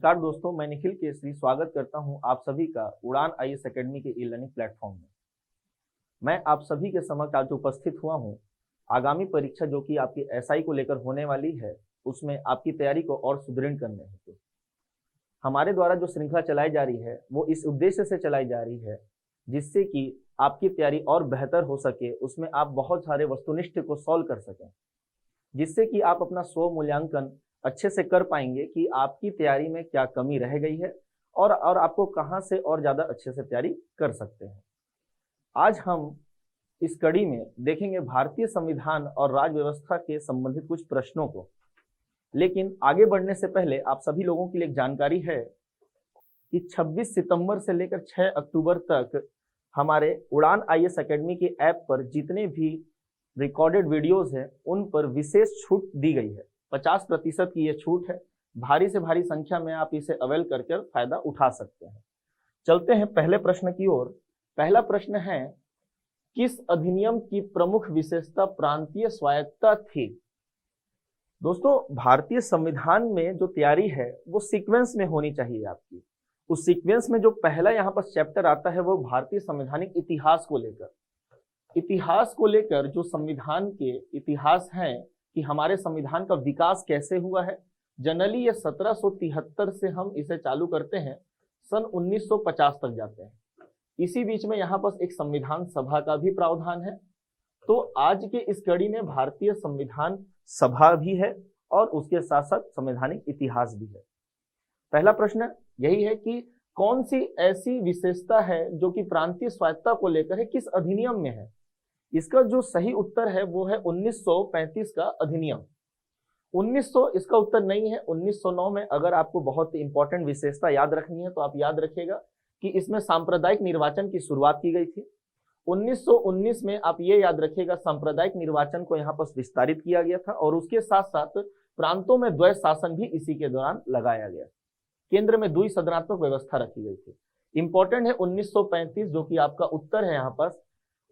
नमस्कार दोस्तों, मैं निखिल केसरी स्वागत करता हूं आप सभी का उड़ान आईएएस एकेडमी के ई लर्निंग प्लेटफॉर्म में। मैं आप सभी के समक्ष आज उपस्थित हुआ हूं आगामी परीक्षा जो कि आपकी एसआई को लेकर होने वाली है, उसमें आपकी तैयारी को और सुदृढ़ करने हेतु हमारे द्वारा जो श्रृंखला चलाई जा रही है वो इस उद्देश्य से चलाई जा रही है जिससे कि आपकी तैयारी और बेहतर हो सके, उसमें आप बहुत सारे वस्तुनिष्ठ को सॉल्व कर सकें, जिससे कि आप अपना स्व मूल्यांकन अच्छे से कर पाएंगे कि आपकी तैयारी में क्या कमी रह गई है और आपको कहां से और ज़्यादा अच्छे से तैयारी कर सकते हैं। आज हम इस कड़ी में देखेंगे भारतीय संविधान और राज्य व्यवस्था के संबंधित कुछ प्रश्नों को। लेकिन आगे बढ़ने से पहले आप सभी लोगों के लिए एक जानकारी है कि 26 सितंबर से लेकर 6 अक्टूबर तक हमारे उड़ान आईएएस एकेडमी के ऐप पर जितने भी रिकॉर्डेड वीडियोस हैं उन पर विशेष छूट दी गई है। 50% की ये छूट है। भारी से भारी संख्या में आप इसे अवेल करके फायदा उठा सकते हैं। चलते हैं पहले प्रश्न की ओर। पहला प्रश्न है, किस अधिनियम की प्रमुख विशेषता प्रांतीय स्वायत्तता थी? दोस्तों, भारतीय संविधान में जो तैयारी है वो सीक्वेंस में होनी चाहिए आपकी। उस सीक्वेंस में जो पहला यहाँ पर चैप्टर आता है वो भारतीय संवैधानिक इतिहास को लेकर जो संविधान के इतिहास हैं कि हमारे संविधान का विकास कैसे हुआ है। जनरली ये 1773 से हम इसे चालू करते हैं, सन 1950 तक जाते हैं। इसी बीच में यहाँ पर एक संविधान सभा का भी प्रावधान है। तो आज के इस कड़ी में भारतीय संविधान सभा भी है और उसके साथ साथ संवैधानिक इतिहास भी है। पहला प्रश्न यही है कि कौन सी ऐसी विशेषता है जो कि प्रांतीय स्वायत्तता को लेकर है, किस अधिनियम में है? इसका जो सही उत्तर है वो है 1935 का अधिनियम। 1900 इसका उत्तर नहीं है। 1909 में अगर आपको बहुत इंपॉर्टेंट विशेषता याद रखनी है तो आप याद रखिएगा कि इसमें सांप्रदायिक निर्वाचन की शुरुआत की गई थी। 1919 में आप ये याद रखिएगा सांप्रदायिक निर्वाचन को यहाँ पर विस्तारित किया गया था और उसके साथ साथ प्रांतों में द्वैध शासन भी इसी के दौरान लगाया गया। केंद्र में द्विसदनात्मक व्यवस्था रखी गई थी। इंपॉर्टेंट है 1935 जो कि आपका उत्तर है यहाँ पर।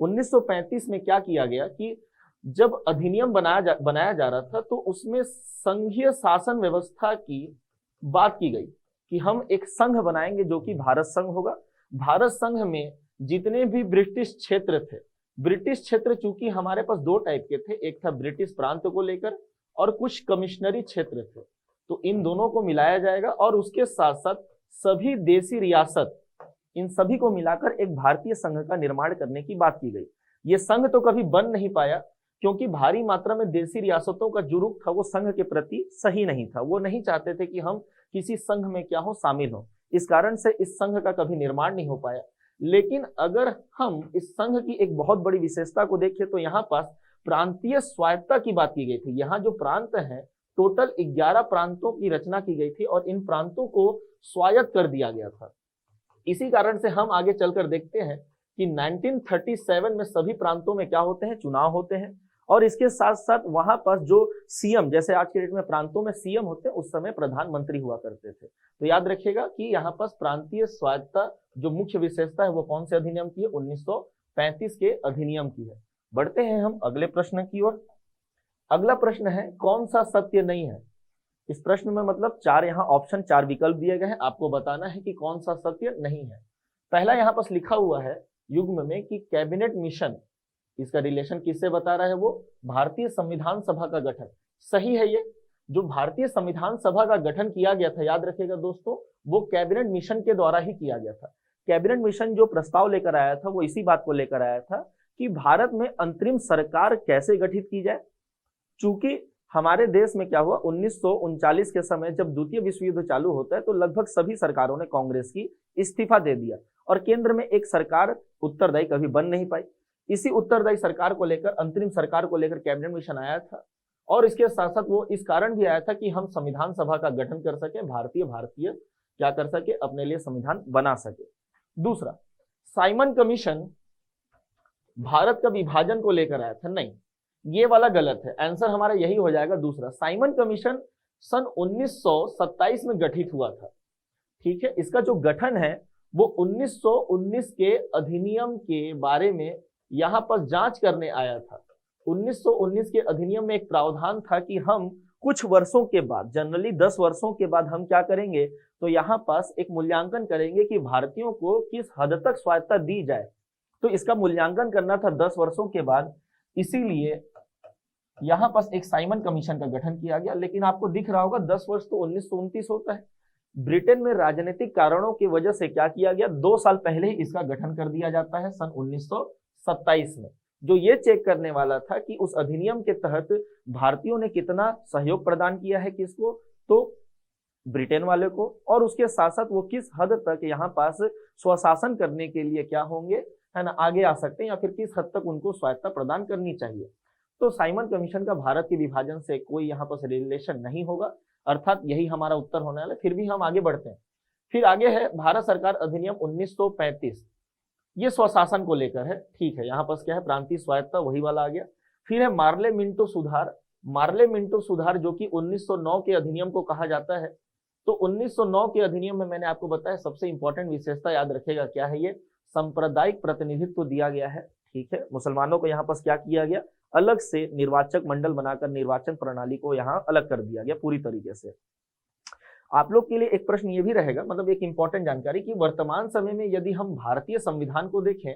1935 में क्या किया गया कि जब अधिनियम बनाया जा रहा था तो उसमें संघीय शासन व्यवस्था की बात की गई कि हम एक संघ बनाएंगे जो कि भारत संघ होगा। भारत संघ में जितने भी ब्रिटिश क्षेत्र थे, ब्रिटिश क्षेत्र चूंकि हमारे पास दो टाइप के थे, एक था ब्रिटिश प्रांत को लेकर और कुछ कमिश्नरी क्षेत्र थे, तो इन दोनों को मिलाया जाएगा और उसके साथ साथ सभी देशी रियासत, इन सभी को मिलाकर एक भारतीय संघ का निर्माण करने की बात की गई। ये संघ तो कभी बन नहीं पाया क्योंकि भारी मात्रा में देशी रियासतों का जो रुख था वो संघ के प्रति सही नहीं था। वो नहीं चाहते थे कि हम किसी संघ में क्या हो, शामिल हो। इस कारण से इस संघ का कभी निर्माण नहीं हो पाया। लेकिन अगर हम इस संघ की एक बहुत बड़ी विशेषता को देखें तो यहाँ पास प्रांतीय स्वायत्तता की बात की गई थी। यहाँ जो प्रांत हैं टोटल 11 प्रांतों की रचना की गई थी और इन प्रांतों को स्वायत्त कर दिया गया था। इसी कारण से हम आगे चलकर देखते हैं कि 1937 में सभी प्रांतों में क्या होते हैं, चुनाव होते हैं और इसके साथ साथ वहां पर जो सीएम, जैसे आज के डेट में प्रांतों में सीएम होते हैं, उस समय प्रधानमंत्री हुआ करते थे। तो याद रखिएगा कि यहाँ पर प्रांतीय स्वायत्तता जो मुख्य विशेषता है वो कौन से अधिनियम की है? 1935 के अधिनियम की है। बढ़ते हैं हम अगले प्रश्न की ओर। अगला प्रश्न है, कौन सा सत्य नहीं है? इस प्रश्न में मतलब यहाँ ऑप्शन 4 विकल्प दिए गए हैं, आपको बताना है कि कौन सा सत्य नहीं है। पहला यहाँ पर लिखा हुआ है युग्म में कि कैबिनेट मिशन, इसका रिलेशन किससे बता रहा है? वो भारतीय संविधान सभा का गठन। सही है। ये जो भारतीय संविधान सभा का गठन किया गया था, याद रखिएगा दोस्तों, वो कैबिनेट मिशन के द्वारा ही किया गया था। कैबिनेट मिशन जो प्रस्ताव लेकर आया था वो इसी बात को लेकर आया था कि भारत में अंतरिम सरकार कैसे गठित की जाए। चूंकि हमारे देश में क्या हुआ, 1939 के समय जब द्वितीय विश्व युद्ध चालू होता है तो लगभग सभी सरकारों ने कांग्रेस की इस्तीफा दे दिया और केंद्र में एक सरकार उत्तरदायी कभी बन नहीं पाई। इसी उत्तरदायी सरकार को लेकर, अंतरिम सरकार को लेकर कैबिनेट मिशन आया था और इसके साथ साथ वो इस कारण भी आया था कि हम संविधान सभा का गठन कर सके, भारतीय क्या कर सके, अपने लिए संविधान बना सके। दूसरा, साइमन कमीशन भारत का विभाजन को लेकर आया था। नहीं, ये वाला गलत है। आंसर हमारा यही हो जाएगा दूसरा। साइमन कमीशन सन 1927 में गठित हुआ था। ठीक है, इसका जो गठन है वो 1919 के अधिनियम के बारे में यहाँ पर जांच करने आया था। 1919 के अधिनियम में एक प्रावधान था कि हम कुछ वर्षों के बाद, जनरली 10 वर्षों के बाद हम क्या करेंगे, तो यहाँ पास एक मूल्यांकन करेंगे कि भारतीयों को किस हद तक स्वायत्तता दी जाए। तो इसका मूल्यांकन करना था 10 वर्षों के बाद, इसीलिए यहाँ पास एक साइमन कमीशन का गठन किया गया। लेकिन आपको दिख रहा होगा 10 वर्ष तो 1929 होता है। ब्रिटेन में राजनीतिक कारणों की वजह से क्या किया गया, 2 साल पहले ही इसका गठन कर दिया जाता है सन 1927 में, जो ये चेक करने वाला था कि उस अधिनियम के तहत भारतीयों ने कितना सहयोग प्रदान किया है किसको, तो ब्रिटेन वाले को, और उसके साथ साथ वो किस हद तक यहाँ पास स्वशासन करने के लिए क्या होंगे, है ना, आगे आ सकते हैं, या फिर किस हद तक उनको स्वायत्तता प्रदान करनी चाहिए। तो साइमन कमीशन का भारत के विभाजन से कोई यहाँ पर रिलेशन नहीं होगा, अर्थात यही हमारा उत्तर होने वाला है। फिर भी हम आगे बढ़ते हैं। फिर आगे है भारत सरकार अधिनियम 1935, ये स्वशासन को लेकर है, ठीक है। यहाँ पास क्या है, प्रांतीय स्वायत्तता, वही वाला आ गया। फिर है मार्ले मिंटो सुधार। मार्ले मिंटो सुधार जो कि 1909 के अधिनियम को कहा जाता है। तो 1909 के अधिनियम में मैंने आपको बताया सबसे इंपॉर्टेंट विशेषता याद रखेगा क्या है, ये सांप्रदायिक प्रतिनिधित्व दिया गया है, ठीक है। मुसलमानों को यहाँ पास क्या किया गया, अलग से निर्वाचक मंडल बनाकर निर्वाचन प्रणाली को यहाँ अलग कर दिया गया पूरी तरीके से। आप लोग के लिए एक प्रश्न ये भी रहेगा, मतलब एक इंपॉर्टेंट जानकारी, कि वर्तमान समय में यदि हम भारतीय संविधान को देखें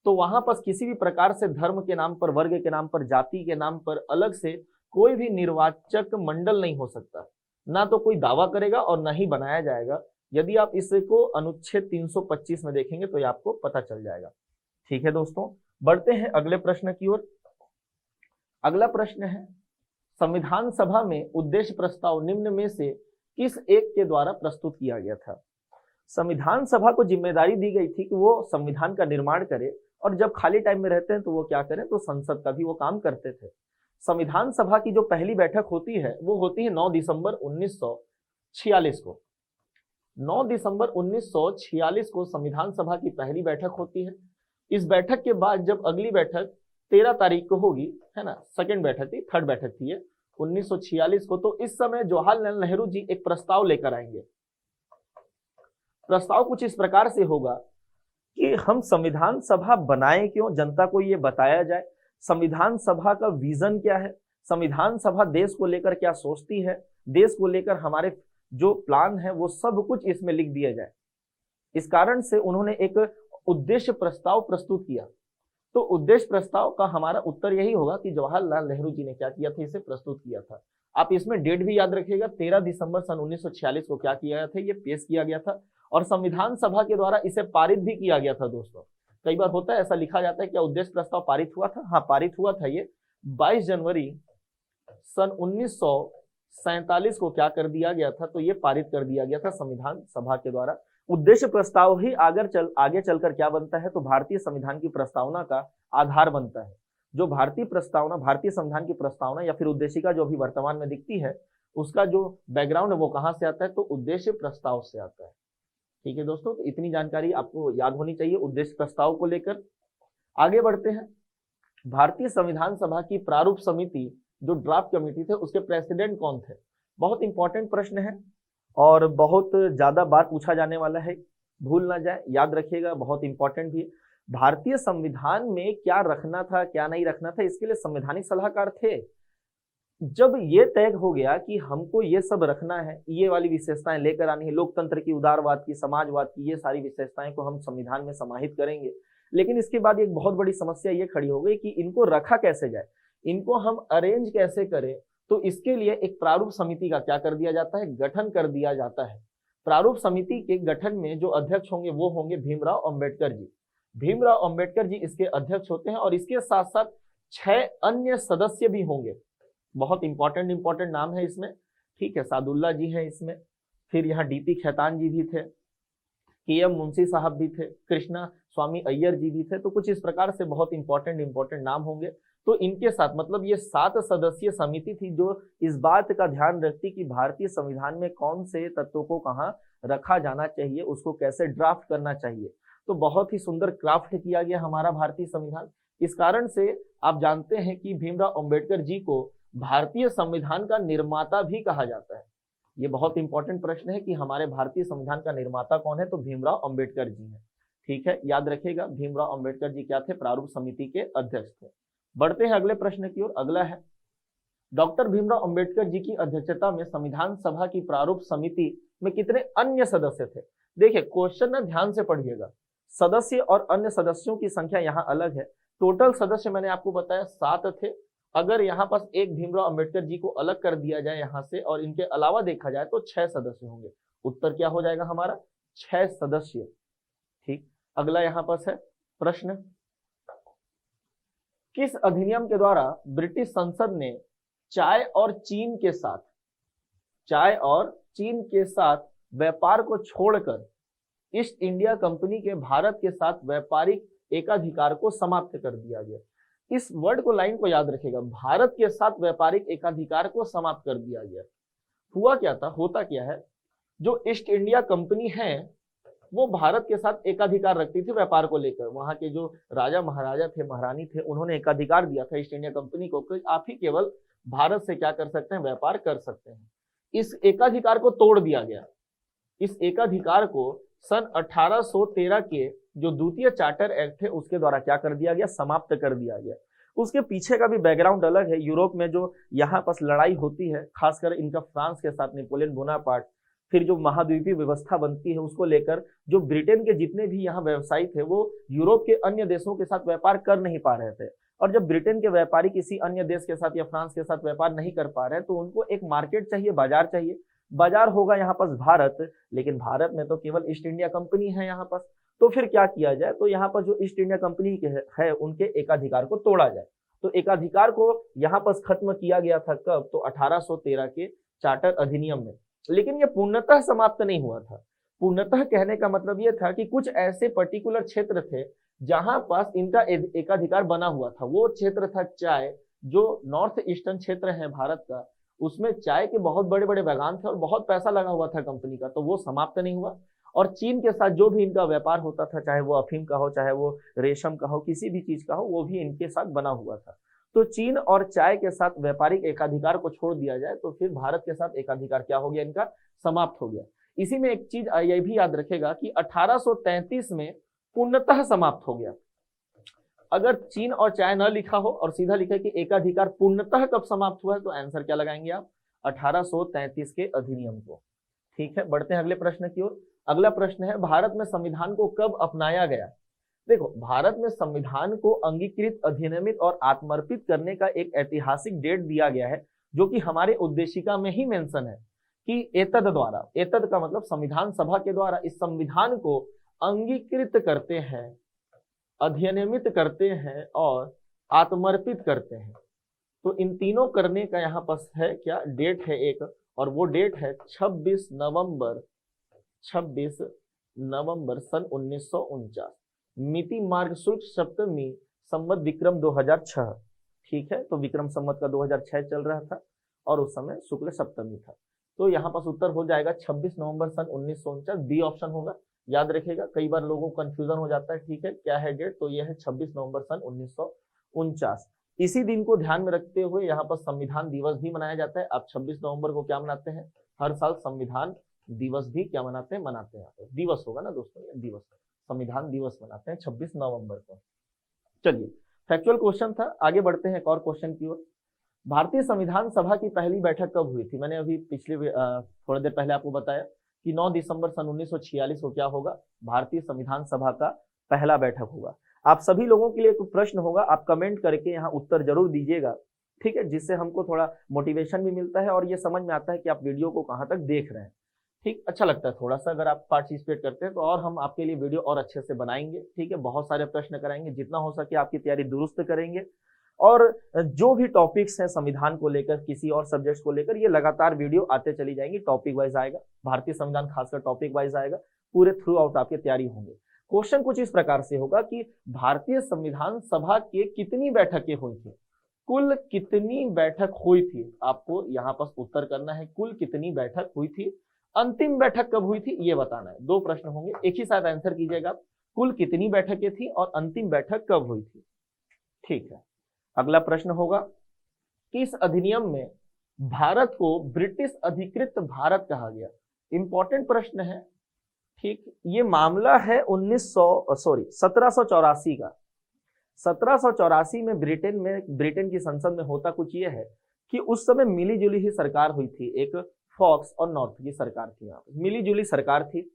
तो वहां पर किसी भी प्रकार से धर्म के नाम पर, वर्ग के नाम पर, जाति के नाम पर अलग से कोई भी निर्वाचक मंडल नहीं हो सकता, ना तो कोई दावा करेगा और ना ही बनाया जाएगा। यदि आप इसको अनुच्छेद 325 में देखेंगे तो ये आपको पता चल जाएगा, ठीक है दोस्तों। बढ़ते हैं अगले प्रश्न की ओर। अगला प्रश्न है, संविधान सभा में उद्देश्य प्रस्ताव निम्न में से किस एक के द्वारा प्रस्तुत किया गया था। संविधान सभा को जिम्मेदारी दी गई थी कि वो संविधान का निर्माण करे, और जब खाली टाइम में रहते हैं तो वो क्या करें, तो संसद का भी वो काम करते थे। संविधान सभा की जो पहली बैठक होती है वो होती है 9 दिसंबर 1946 को। 9 दिसंबर 1946 को संविधान सभा की पहली बैठक होती है। इस बैठक के बाद जब अगली बैठक 13 तारीख को होगी, है ना, सेकेंड बैठक थी, थर्ड बैठक थी ये 1946 को, तो इस समय जवाहरलाल नेहरू जी एक प्रस्ताव लेकर आएंगे। प्रस्ताव कुछ इस प्रकार से होगा कि हम संविधान सभा बनाएं क्यों, जनता को ये बताया जाए, संविधान सभा का विजन क्या है, संविधान सभा देश को लेकर क्या सोचती है, देश को लेकर हमारे जो प्लान है वो सब कुछ इसमें लिख दिया जाए। इस कारण से उन्होंने एक उद्देश्य प्रस्ताव प्रस्तुत किया। तो उद्देश्य प्रस्ताव का हमारा उत्तर यही होगा कि जवाहरलाल नेहरू जी ने क्या किया था, इसे प्रस्तुत किया था। आप इसमें डेट भी याद रखिएगा, 13 दिसंबर सन 1946 को क्या किया गया था, ये पेश किया गया था, और संविधान सभा के द्वारा इसे पारित भी किया गया था। दोस्तों कई बार होता है ऐसा, लिखा जाता है क्या उद्देश्य प्रस्ताव पारित हुआ था, हाँ पारित हुआ था। ये 22 जनवरी सन 1947 को क्या कर दिया गया था, तो ये पारित कर दिया गया था संविधान सभा के द्वारा। उद्देश्य प्रस्ताव ही आगे चलकर क्या बनता है, तो भारतीय संविधान की प्रस्तावना का आधार बनता है। जो भारतीय प्रस्तावना, भारतीय संविधान की प्रस्तावना या फिर उद्देशिका जो अभी वर्तमान में दिखती है, उसका जो बैकग्राउंड है वो कहाँ से आता है, तो उद्देश्य प्रस्ताव से आता है, ठीक है दोस्तों। तो इतनी जानकारी आपको याद होनी चाहिए उद्देश्य प्रस्ताव को लेकर। आगे बढ़ते हैं। भारतीय संविधान सभा की प्रारूप समिति जो ड्राफ्ट कमेटी थे, उसके प्रेसिडेंट कौन थे, बहुत इंपॉर्टेंट प्रश्न है और बहुत ज्यादा बार पूछा जाने वाला है, भूल ना जाए, याद रखिएगा, बहुत इंपॉर्टेंट भी। भारतीय संविधान में क्या रखना था क्या नहीं रखना था, इसके लिए संवैधानिक सलाहकार थे। जब ये तय हो गया कि हमको ये सब रखना है, ये वाली विशेषताएं लेकर आनी है, लोकतंत्र की, उदारवाद की, समाजवाद की, ये सारी विशेषताएं को हम संविधान में समाहित करेंगे, लेकिन इसके बाद एक बहुत बड़ी समस्या ये खड़ी हो गई कि इनको रखा कैसे जाए, इनको हम अरेंज कैसे करें। तो इसके लिए एक प्रारूप समिति का क्या कर दिया जाता है, गठन कर दिया जाता है। प्रारूप समिति के गठन में जो अध्यक्ष होंगे वो होंगे भीमराव अंबेडकर जी। भीमराव अंबेडकर जी इसके अध्यक्ष होते हैं, और इसके साथ साथ 6 अन्य सदस्य भी होंगे। बहुत इंपॉर्टेंट नाम है इसमें, ठीक है। सादुल्ला जी हैं इसमें, फिर यहाँ डीपी खेतान जी भी थे, के.एम. मुंशी साहब भी थे, कृष्णा स्वामी अय्यर जी भी थे। तो कुछ इस प्रकार से बहुत इंपॉर्टेंट नाम होंगे। तो इनके साथ मतलब ये 7 सदस्यीय समिति थी जो इस बात का ध्यान रखती कि भारतीय संविधान में कौन से तत्वों को कहाँ रखा जाना चाहिए, उसको कैसे ड्राफ्ट करना चाहिए। तो बहुत ही सुंदर क्राफ्ट किया गया हमारा भारतीय संविधान। इस कारण से आप जानते हैं कि भीमराव अंबेडकर जी को भारतीय संविधान का निर्माता भी कहा जाता है। ये बहुत इंपॉर्टेंट प्रश्न है कि हमारे भारतीय संविधान का निर्माता कौन है, तो भीमराव अंबेडकर जी हैं, ठीक है, याद रखिएगा। भीमराव अंबेडकर जी क्या थे, प्रारूप समिति के अध्यक्ष थे। बढ़ते हैं अगले प्रश्न की ओर। अगला है, डॉक्टर भीमराव अंबेडकर जी की अध्यक्षता में संविधान सभा की प्रारूप समिति में कितने अन्य सदस्य थे? देखिए क्वेश्चन ना ध्यान से पढ़िएगा, सदस्य और अन्य सदस्यों की संख्या यहाँ अलग है। टोटल सदस्य मैंने आपको बताया 7 थे। अगर यहाँ पास एक भीमराव अंबेडकर जी को अलग कर दिया जाए यहाँ से और इनके अलावा देखा जाए तो 6 सदस्य होंगे। उत्तर क्या हो जाएगा हमारा? 6 सदस्य। ठीक, अगला यहाँ पास है प्रश्न, किस अधिनियम के द्वारा ब्रिटिश संसद ने चाय और चीन के साथ व्यापार को छोड़कर ईस्ट इंडिया कंपनी के भारत के साथ व्यापारिक एकाधिकार को समाप्त कर दिया गया? इस वर्ड को, लाइन को याद रखिएगा, भारत के साथ व्यापारिक एकाधिकार को समाप्त कर दिया गया। हुआ क्या था, होता क्या है, जो ईस्ट इंडिया कंपनी है वो भारत के साथ एकाधिकार रखती थी व्यापार को लेकर। वहां के जो राजा महाराजा थे, महारानी थे, उन्होंने एकाधिकार दिया था ईस्ट इंडिया कंपनी को कि आप ही केवल भारत से क्या कर सकते हैं, व्यापार कर सकते हैं। इस एकाधिकार को तोड़ दिया गया। इस एकाधिकार को सन 1813 के जो द्वितीय चार्टर एक्ट है उसके द्वारा क्या कर दिया गया, समाप्त कर दिया गया। उसके पीछे का भी बैकग्राउंड अलग है। यूरोप में जो यहाँ पास लड़ाई होती है, खासकर इनका फ्रांस के साथ, नेपोलियन बोनापार्ट, फिर जो महाद्वीपीय व्यवस्था बनती है उसको लेकर जो ब्रिटेन के जितने भी यहाँ व्यवसायी थे वो यूरोप के अन्य देशों के साथ व्यापार कर नहीं पा रहे थे। और जब ब्रिटेन के व्यापारी किसी अन्य देश के साथ या फ्रांस के साथ व्यापार नहीं कर पा रहे तो उनको एक मार्केट चाहिए, बाजार चाहिए। बाजार होगा यहाँ पास भारत, लेकिन भारत में तो केवल ईस्ट इंडिया कंपनी है यहाँ पास। तो फिर क्या किया जाए, तो यहाँ पर जो ईस्ट इंडिया कंपनी के है उनके एकाधिकार को तोड़ा जाए। तो एकाधिकार को यहाँ पर खत्म किया गया था कब, तो 1813 के चार्टर अधिनियम में। लेकिन ये पूर्णतः समाप्त नहीं हुआ था। पूर्णतः कहने का मतलब ये था कि कुछ ऐसे पर्टिकुलर क्षेत्र थे जहां पास इनका एकाधिकार बना हुआ था। वो क्षेत्र था चाय, जो नॉर्थ ईस्टर्न क्षेत्र है भारत का, उसमें चाय के बहुत बड़े बड़े बागान थे और बहुत पैसा लगा हुआ था कंपनी का, तो वो समाप्त नहीं हुआ। और चीन के साथ जो भी इनका व्यापार होता था, चाहे वो अफीम का हो, चाहे वो रेशम का हो, किसी भी चीज का हो, वो भी इनके साथ बना हुआ था। तो चीन और चाय के साथ व्यापारिक एकाधिकार को छोड़ दिया जाए तो फिर भारत के साथ एकाधिकार क्या हो गया, इनका समाप्त हो गया। इसी में एक चीज ये भी याद रखेगा कि 1833 में पूर्णतः समाप्त हो गया। अगर चीन और चाय न लिखा हो और सीधा लिखा कि एकाधिकार पूर्णतः कब समाप्त हुआ है, तो आंसर क्या लगाएंगे आप, 1833 के अधिनियम को। ठीक है, बढ़ते हैं अगले प्रश्न की ओर। अगला प्रश्न है, भारत में संविधान को कब अपनाया गया? देखो, भारत में संविधान को अंगीकृत, अधिनियमित और आत्मर्पित करने का एक ऐतिहासिक डेट दिया गया है, जो कि हमारे उद्देशिका में ही मेंशन है कि एतद द्वारा, एतद का मतलब संविधान सभा के द्वारा इस संविधान को अंगीकृत करते हैं, अधिनियमित करते हैं और आत्मर्पित करते हैं। तो इन तीनों करने का यहाँ पर है क्या, डेट है एक, और वो डेट है 26 नवंबर सन 1949। मिति मार्ग शुक्ल सप्तमी संवत विक्रम 2006। ठीक है, तो विक्रम संवत का 2006 चल रहा था और उस समय शुक्ल सप्तमी था। तो यहाँ पास उत्तर हो जाएगा 26 नवंबर सन 1949, बी ऑप्शन होगा। याद रखिएगा, कई बार लोगों को कंफ्यूजन हो जाता है। ठीक है, क्या है डेट, तो यह है 26 नवंबर सन 1949। इसी दिन को ध्यान में रखते हुए यहाँ पर संविधान दिवस भी मनाया जाता है। आप 26 नवंबर को क्या मनाते हैं, हर साल संविधान दिवस भी क्या मनाते हैं, दिवस होगा ना दोस्तों, दिवस, संविधान दिवस मनाते हैं 26 नवंबर को। चलिए, फैक्चुअल क्वेश्चन था, आगे बढ़ते हैं एक और क्वेश्चन की ओर। भारतीय संविधान सभा की पहली बैठक कब हुई थी? मैंने अभी पिछले थोड़ी देर पहले आपको बताया कि 9 दिसंबर सन 1946 को क्या होगा, भारतीय संविधान सभा का पहला बैठक होगा। आप सभी लोगों के लिए एक प्रश्न होगा, आप कमेंट करके यहाँ उत्तर जरूर दीजिएगा। ठीक है, जिससे हमको थोड़ा मोटिवेशन भी मिलता है और ये समझ में आता है कि आप वीडियो को कहाँ तक देख रहे हैं। ठीक, अच्छा लगता है थोड़ा सा अगर आप पार्टिसिपेट करते हैं तो, और हम आपके लिए वीडियो और अच्छे से बनाएंगे। ठीक है, बहुत सारे प्रश्न कराएंगे, जितना हो सके आपकी तैयारी दुरुस्त करेंगे। और जो भी टॉपिक्स हैं संविधान को लेकर, किसी और सब्जेक्ट्स को लेकर, ये लगातार वीडियो आते चली जाएंगी, टॉपिक वाइज आएगा, भारतीय संविधान खासकर टॉपिक वाइज आएगा, पूरे थ्रू आउट आपकी तैयारी होंगे। क्वेश्चन कुछ इस प्रकार से होगा कि भारतीय संविधान सभा के कितनी बैठकें हुई थी, कुल कितनी बैठक हुई थी, आपको यहाँ पर उत्तर करना है। कुल कितनी बैठक हुई थी, अंतिम बैठक कब हुई थी, ये बताना है। 2 प्रश्न होंगे, एक ही साथ आंसर कीजिएगा। कुल कितनी बैठकें थी और अंतिम बैठक कब हुई थी। ठीक है, अगला प्रश्न होगा, किस अधिनियम में भारत को ब्रिटिश अधिकृत भारत कहा गया? इंपॉर्टेंट प्रश्न है। ठीक, ये मामला है 1784 का। 1784 में ब्रिटेन की संसद में होता कुछ ये है कि उस समय मिली जुली ही सरकार हुई थी, एक फॉक्स और नॉर्थ की सरकार थी, यहाँ पे मिली जुली सरकार थी।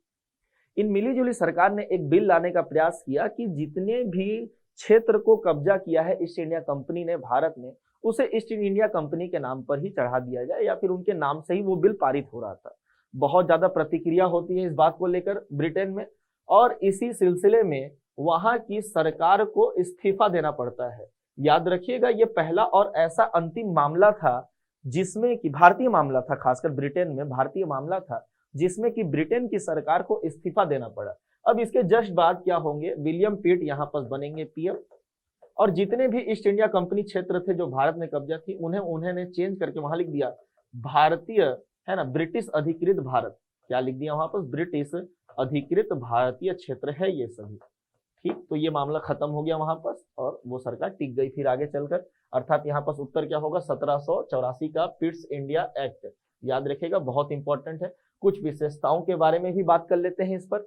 इन मिली जुली सरकार ने एक बिल लाने का प्रयास किया कि जितने भी क्षेत्र को कब्जा किया है ईस्ट इंडिया कंपनी ने भारत में, उसे ईस्ट इंडिया कंपनी के नाम पर ही चढ़ा दिया जाए या फिर उनके नाम से ही वो बिल पारित हो रहा था। बहुत ज्यादा प्रतिक्रिया होती है इस बात को लेकर ब्रिटेन में, और इसी सिलसिले में वहां की सरकार को इस्तीफा देना पड़ता है। याद रखिएगा, ये पहला और ऐसा अंतिम मामला था जिसमें कि भारतीय मामला था, खासकर ब्रिटेन में भारतीय मामला था जिसमें कि ब्रिटेन की सरकार को इस्तीफा देना पड़ा। अब इसके जस्ट बाद क्या होंगे, विलियम पिट यहाँ पर बनेंगे पीएम, और जितने भी ईस्ट इंडिया कंपनी क्षेत्र थे जो भारत में कब्जा थी उन्होंने चेंज करके वहां लिख दिया भारतीय, है ना, ब्रिटिश अधिकृत भारत। क्या लिख दिया वहां पर, ब्रिटिश अधिकृत भारतीय क्षेत्र है ये सभी। ठीक, तो ये मामला खत्म हो गया वहां पर और वो सरकार टिक गई फिर आगे चलकर। अर्थात यहाँ पर उत्तर क्या होगा, 1784 का पिट्स इंडिया एक्ट। याद रखिएगा, बहुत इंपॉर्टेंट है। कुछ विशेषताओं के बारे में भी बात कर लेते हैं इस पर।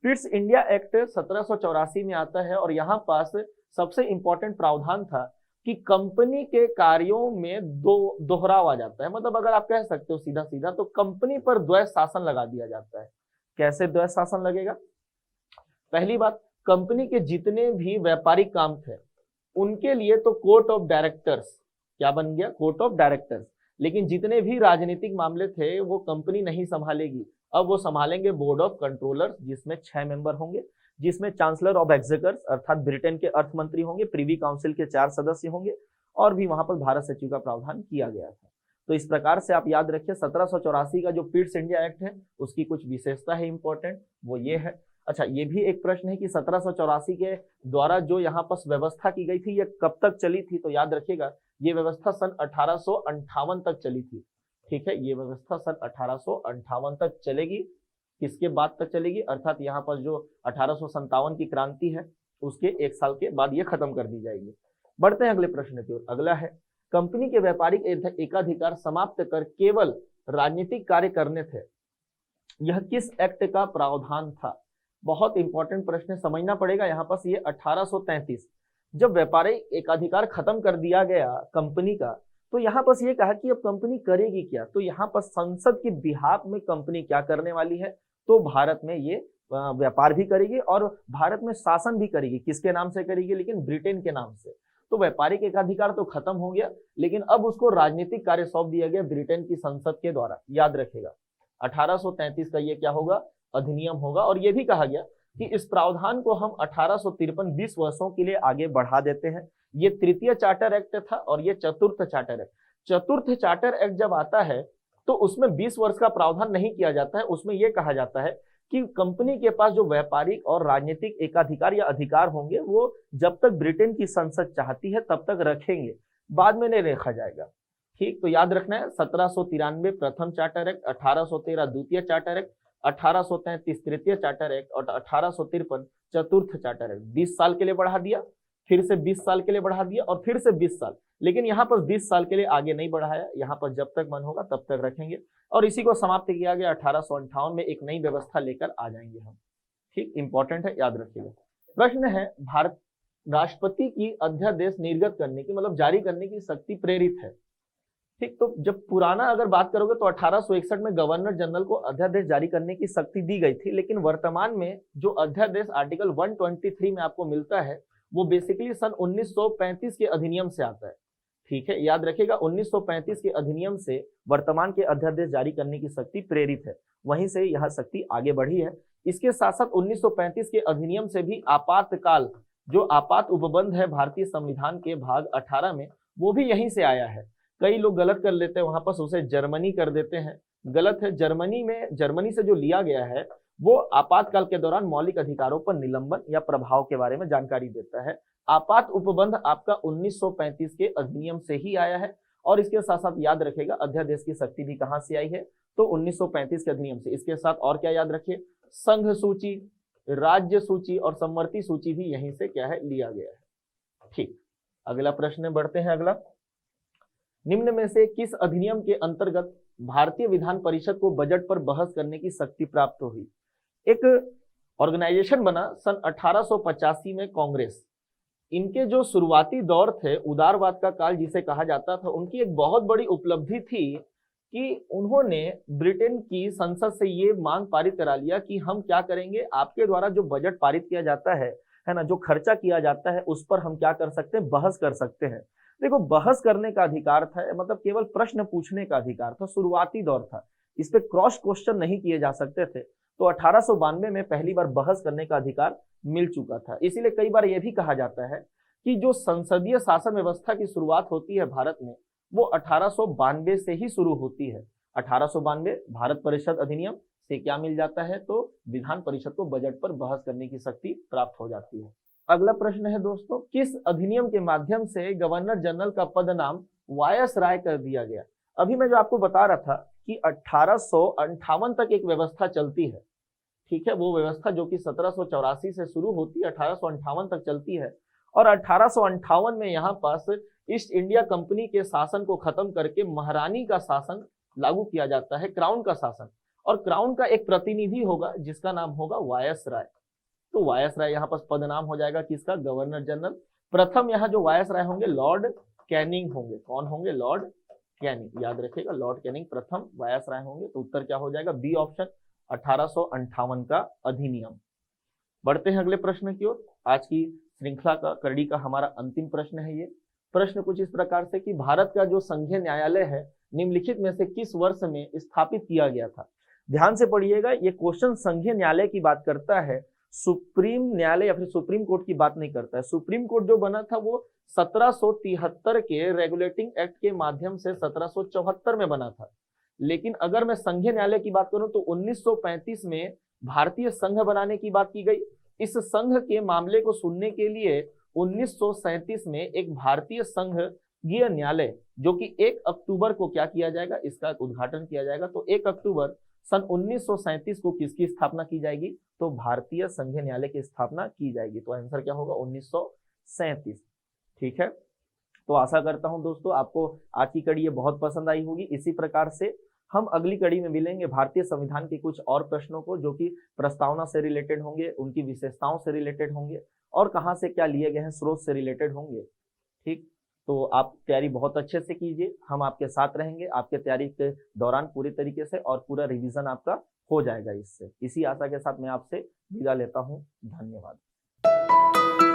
पिट्स इंडिया एक्ट 1784 में आता है और यहाँ पास सबसे इंपॉर्टेंट प्रावधान था कि कंपनी के कार्यों में दोहराव आ जाता है। मतलब अगर आप कह सकते हो सीधा सीधा, तो कंपनी पर द्वैध शासन लगा दिया जाता है। कैसे द्वैध शासन लगेगा? पहली बात, कंपनी के जितने भी व्यापारिक काम थे उनके लिए तो कोर्ट ऑफ डायरेक्टर्स, क्या बन गया, कोर्ट ऑफ डायरेक्टर्स। लेकिन जितने भी राजनीतिक मामले थे वो कंपनी नहीं संभालेगी, अब वो संभालेंगे बोर्ड ऑफ कंट्रोलर्स, जिसमें 6 मेंबर होंगे, जिसमें चांसलर ऑफ एक्सचेकर्स अर्थात ब्रिटेन के अर्थ मंत्री होंगे, प्रिवी काउंसिल के 4 सदस्य होंगे, और भी वहां पर भारत सचिव का प्रावधान किया गया था। तो इस प्रकार से आप याद रखिए 1784 का जो पिट्स इंडिया एक्ट है उसकी कुछ विशेषता है इंपॉर्टेंट, वो ये है। अच्छा, ये भी एक प्रश्न है कि 1784 के द्वारा जो यहाँ पर व्यवस्था की गई थी ये कब तक चली थी, तो याद रखिएगा ये व्यवस्था सन 1858 तक चली थी। ठीक है, ये व्यवस्था सन 1858 तक चलेगी। किसके बाद तक चलेगी? अर्थात यहाँ पर जो 1857 की क्रांति है उसके 1 साल के बाद ये खत्म कर दी जाएगी। बढ़ते हैं अगले प्रश्न की ओर। अगला है, कंपनी के व्यापारिक एकाधिकार समाप्त कर केवल राजनीतिक कार्य करने थे, यह किस एक्ट का प्रावधान था? बहुत इंपॉर्टेंट प्रश्न है, समझना पड़ेगा। यहाँ पर ये 1833 जब व्यापारिक एकाधिकार खत्म कर दिया गया कंपनी का, तो यहाँ पर ये कहा कि अब कंपनी करेगी क्या। तो यहाँ पर संसद की बिहाफ में कंपनी क्या करने वाली है, तो भारत में ये व्यापार भी करेगी और भारत में शासन भी करेगी। किसके नाम से करेगी? लेकिन ब्रिटेन के नाम से। तो व्यापारिक एकाधिकार तो खत्म हो गया, लेकिन अब उसको राजनीतिक कार्य सौंप दिया गया ब्रिटेन की संसद के द्वारा। याद रखेगा 1833 का ये क्या होगा, अधिनियम होगा। और ये भी कहा गया कि इस प्रावधान को हम 1853 20 वर्षों के लिए आगे बढ़ा देते हैं। ये तृतीय चार्टर एक्ट था और ये चतुर्थ चार्टर एक्ट। चतुर्थ चार्टर एक्ट जब आता है तो उसमें 20 वर्ष का प्रावधान नहीं किया जाता है। उसमें यह कहा जाता है कि कंपनी के पास जो व्यापारिक और राजनीतिक एकाधिकार या अधिकार होंगे वो जब तक ब्रिटेन की संसद चाहती है तब तक रखेंगे, बाद में नहीं रखा जाएगा। ठीक, तो याद रखना है 1793 प्रथम चार्टर एक्ट, 1813 द्वितीय चार्टर एक्ट, 1833 तृतीय चार्टर एक्ट और 1853 चतुर्थ चार्टर एक्ट। 20 साल के लिए बढ़ा दिया, फिर से 20 साल के लिए बढ़ा दिया और फिर से 20 साल। लेकिन यहाँ पर 20 साल के लिए आगे नहीं बढ़ाया, यहाँ पर जब तक मन होगा तब तक रखेंगे। और इसी को समाप्त किया गया 1858 में, एक नई व्यवस्था लेकर आ जाएंगे हम। ठीक, इंपॉर्टेंट है, याद रखिएगा। प्रश्न है, भारत राष्ट्रपति की अध्यादेश निर्गत करने की, मतलब जारी करने की शक्ति प्रेरित है। ठीक, तो जब पुराना अगर बात करोगे तो 1861 में गवर्नर जनरल को अध्यादेश जारी करने की शक्ति दी गई थी। लेकिन वर्तमान में जो अध्यादेश आर्टिकल 123 में आपको मिलता है वो बेसिकली सन 1935 के अधिनियम से आता है। ठीक है, याद रखिएगा 1935 के अधिनियम से वर्तमान के अध्यादेश जारी करने की शक्ति प्रेरित है, वहीं से यह शक्ति आगे बढ़ी है। इसके साथ साथ 1935 के अधिनियम से भी आपातकाल, जो आपात उपबंध है भारतीय संविधान के भाग 18 में, वो भी यहीं से आया है। कई लोग गलत कर लेते हैं, वहां पर उसे जर्मनी कर देते हैं, गलत है। जर्मनी से जो लिया गया है वो आपातकाल के दौरान मौलिक अधिकारों पर निलंबन या प्रभाव के बारे में जानकारी देता है। आपात उपबंध आपका 1935 के अधिनियम से ही आया है। और इसके साथ साथ याद रखेगा अध्यादेश की शक्ति भी कहां से आई है, तो 1935 के अधिनियम से। इसके साथ और क्या याद रखिए, संघ सूची, राज्य सूची और समवर्ती सूची भी यहीं से क्या है, लिया गया है। ठीक, अगला प्रश्न बढ़ते हैं। अगला, निम्न में से किस अधिनियम के अंतर्गत भारतीय विधान परिषद को बजट पर बहस करने की शक्ति प्राप्त हुई? एक ऑर्गेनाइजेशन बना सन 1885 में, कांग्रेस। इनके जो शुरुआती दौर थे, उदारवाद का काल जिसे कहा जाता था, उनकी एक बहुत बड़ी उपलब्धि थी कि उन्होंने ब्रिटेन की संसद से ये मांग पारित करा लिया कि हम क्या करेंगे, आपके द्वारा जो बजट पारित किया जाता है ना, जो खर्चा किया जाता है उस पर हम क्या कर सकते हैं, बहस कर सकते हैं। देखो, बहस करने का अधिकार था, मतलब केवल प्रश्न पूछने का अधिकार था, शुरुआती दौर था, इस पे क्रॉस क्वेश्चन नहीं किए जा सकते थे। तो 1892 में पहली बार बहस करने का अधिकार मिल चुका था। इसीलिए कई बार यह भी कहा जाता है कि जो संसदीय शासन व्यवस्था की शुरुआत होती है भारत में, वो 1892 से ही शुरू होती है। 1892 भारत परिषद अधिनियम से क्या मिल जाता है, तो विधान परिषद को बजट पर बहस करने की शक्ति प्राप्त हो जाती है। अगला प्रश्न है दोस्तों, किस अधिनियम के माध्यम से गवर्नर जनरल का पद नाम वायसराय कर दिया गया? अभी मैं जो आपको बता रहा था कि 1858 तक एक व्यवस्था चलती है, ठीक है, वो व्यवस्था जो कि 1784 से शुरू होती है, 1858 तक चलती है। और 1858 में यहाँ पास ईस्ट इंडिया कंपनी के शासन को खत्म करके महारानी का शासन लागू किया जाता है, क्राउन का शासन। और क्राउन का एक प्रतिनिधि होगा जिसका नाम होगा वायसराय। तो वायसराय यहाँ पास पद नाम हो जाएगा किसका, गवर्नर जनरल। प्रथम यहाँ जो वायसराय होंगे लॉर्ड कैनिंग होंगे। कौन होंगे, लॉर्ड कैनिंग, याद रखिएगा, लॉर्ड कैनिंग प्रथम वायसराय होंगे। तो उत्तर क्या हो जाएगा, बी ऑप्शन, 1858 का अधिनियम। बढ़ते हैं अगले प्रश्न की ओर। आज की श्रृंखला का कड़ी का हमारा अंतिम प्रश्न है। ये प्रश्न कुछ इस प्रकार से कि भारत का जो संघीय न्यायालय है निम्नलिखित में से किस वर्ष में स्थापित किया गया था? ध्यान से पढ़िएगा, ये क्वेश्चन संघीय न्यायालय की बात करता है, सुप्रीम न्यायालय या फिर सुप्रीम कोर्ट की बात नहीं करता है। सुप्रीम कोर्ट जो बना था वो 1773 के रेगुलेटिंग एक्ट के माध्यम से 1774 में बना था। लेकिन अगर मैं संघीय न्यायालय की बात करूं तो 1935 में भारतीय संघ बनाने की बात की गई। इस संघ के मामले को सुनने के लिए 1937 में एक भारतीय संघीय न्यायालय जो कि 1 अक्टूबर को क्या किया जाएगा, इसका उद्घाटन किया जाएगा। तो 1 अक्टूबर सन 1937 को किसकी स्थापना की जाएगी, तो भारतीय संघीय न्यायालय की स्थापना की जाएगी। तो आंसर क्या होगा, 1937। ठीक है, तो आशा करता हूं दोस्तों आपको आज की कड़ी ये बहुत पसंद आई होगी। इसी प्रकार से हम अगली कड़ी में मिलेंगे भारतीय संविधान के कुछ और प्रश्नों को, जो कि प्रस्तावना से रिलेटेड होंगे, उनकी विशेषताओं से रिलेटेड होंगे और कहाँ से क्या लिए गए हैं स्रोत से रिलेटेड होंगे। ठीक, तो आप तैयारी बहुत अच्छे से कीजिए, हम आपके साथ रहेंगे आपके तैयारी के दौरान पूरी तरीके से, और पूरा रिवीजन आपका हो जाएगा इससे। इसी आशा के साथ मैं आपसे विदा लेता हूँ। धन्यवाद।